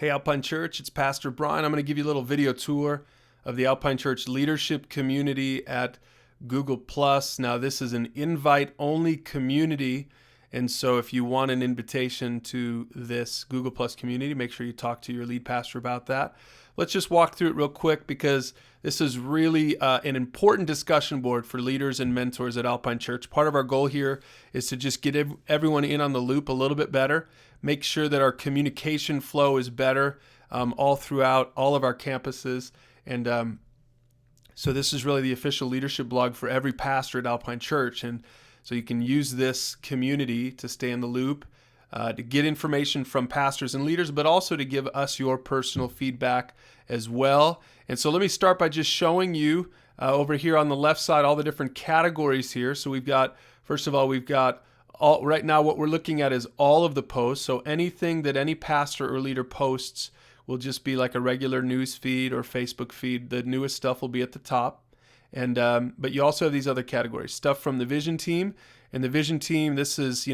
Hey Alpine Church, it's Pastor Brian. I'm going to give you a little video tour of the Alpine Church leadership community at Google+. Now this is an invite-only community, and so if you want an invitation to this Google+ community, make sure you talk to your lead pastor about that. Let's just walk through it real quick because this is really an important discussion board for leaders and mentors at Alpine Church. Part of our goal here is to just get everyone in on the loop a little bit better, make sure that our communication flow is better all throughout all of our campuses. And so this is really the official leadership blog for every pastor at Alpine Church. And so you can use this community to stay in the loop, to get information from pastors and leaders, but also to give us your personal feedback as well. And so let me start by just showing you over here on the left side all the different categories here. So we've got, first of all, we've got all, right now what we're looking at is all of the posts. So anything that any pastor or leader posts will just be like a regular news feed or Facebook feed. The newest stuff will be at the top. And but you also have these other categories, stuff from the vision team. And the vision team, this is,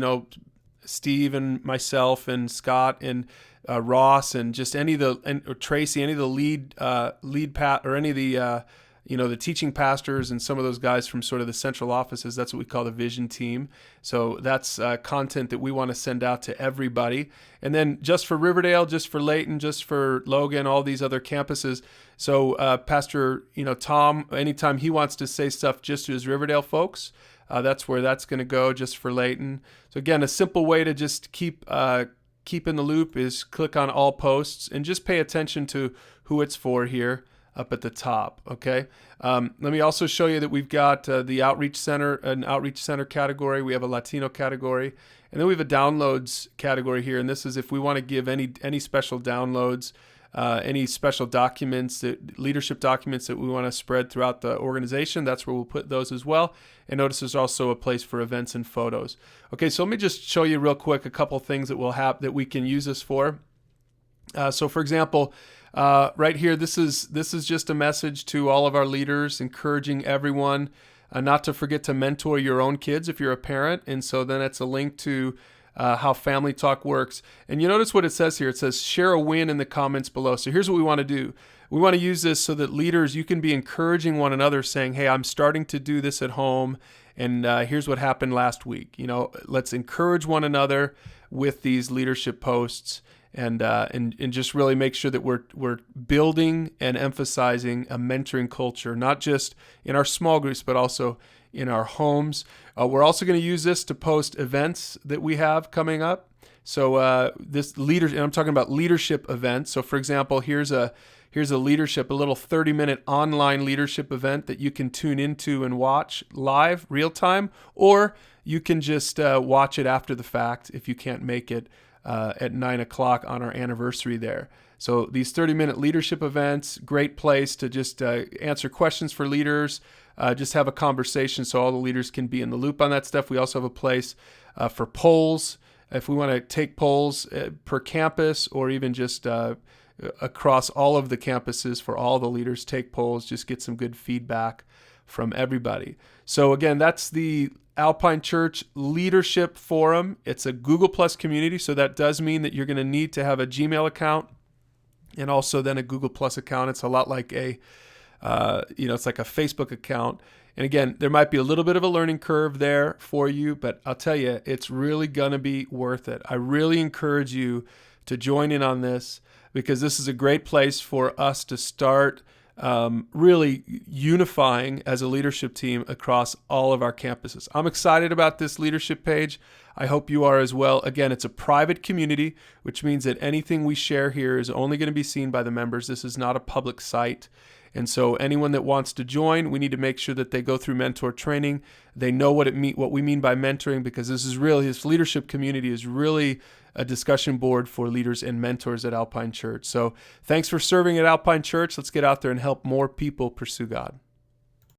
Steve and myself and Scott and Ross and just any of the, or Tracy, any of the lead or any of the, the teaching pastors and some of those guys from sort of the central offices. That's what we call the vision team. So that's content that we want to send out to everybody. And then just for Riverdale, just for Layton, just for Logan, all these other campuses. So Pastor, Tom, anytime he wants to say stuff just to his Riverdale folks, that's where that's going to go, just for Layton. So again, a simple way to just keep in the loop is click on all posts and just pay attention to who it's for here up at the top. Okay. Let me also show you that we've got the Outreach Center, an Outreach Center category. We have a Latino category, and then we have a downloads category here. And this is if we want to give any special downloads, any special documents, leadership documents that we want to spread throughout the organization. That's where we'll put those as well. And notice there's also a place for events and photos. Okay, so let me just show you real quick a couple things that we'll have that we can use this for. So for example, right here, this is just a message to all of our leaders, encouraging everyone not to forget to mentor your own kids if you're a parent. And so then it's a link to how Family Talk works. And you notice what it says here. It says share a win in the comments below. So here's what we want to do. We want to use this so that leaders, you can be encouraging one another, saying, hey, I'm starting to do this at home, and here's what happened last week. Let's encourage one another with these leadership posts, and just really make sure that we're building and emphasizing a mentoring culture, not just in our small groups, but also in our homes. We're also going to use this to post events that we have coming up. So and I'm talking about leadership events. So for example, here's a leadership, a little 30-minute online leadership event that you can tune into and watch live, real time, or you can just watch it after the fact if you can't make it at 9 o'clock on our anniversary there. So these 30-minute leadership events, great place to just answer questions for leaders, just have a conversation so all the leaders can be in the loop on that stuff. We also have a place for polls. If we want to take polls per campus or even just across all of the campuses for all the leaders, take polls, just get some good feedback from everybody. So again, that's the Alpine Church Leadership Forum. It's a Google+ community, so that does mean that you're going to need to have a Gmail account and also then a Google+ account. It's a lot like it's like a Facebook account. And again, there might be a little bit of a learning curve there for you, but I'll tell you, it's really going to be worth it. I really encourage you to join in on this because this is a great place for us to start really unifying as a leadership team across all of our campuses. I'm excited about this leadership page. I hope you are as well. Again, it's a private community, which means that anything we share here is only going to be seen by the members. This is not a public site. And so anyone that wants to join, we need to make sure that they go through mentor training. They know what we mean by mentoring, because this leadership community is really a discussion board for leaders and mentors at Alpine Church. So thanks for serving at Alpine Church. Let's get out there and help more people pursue God.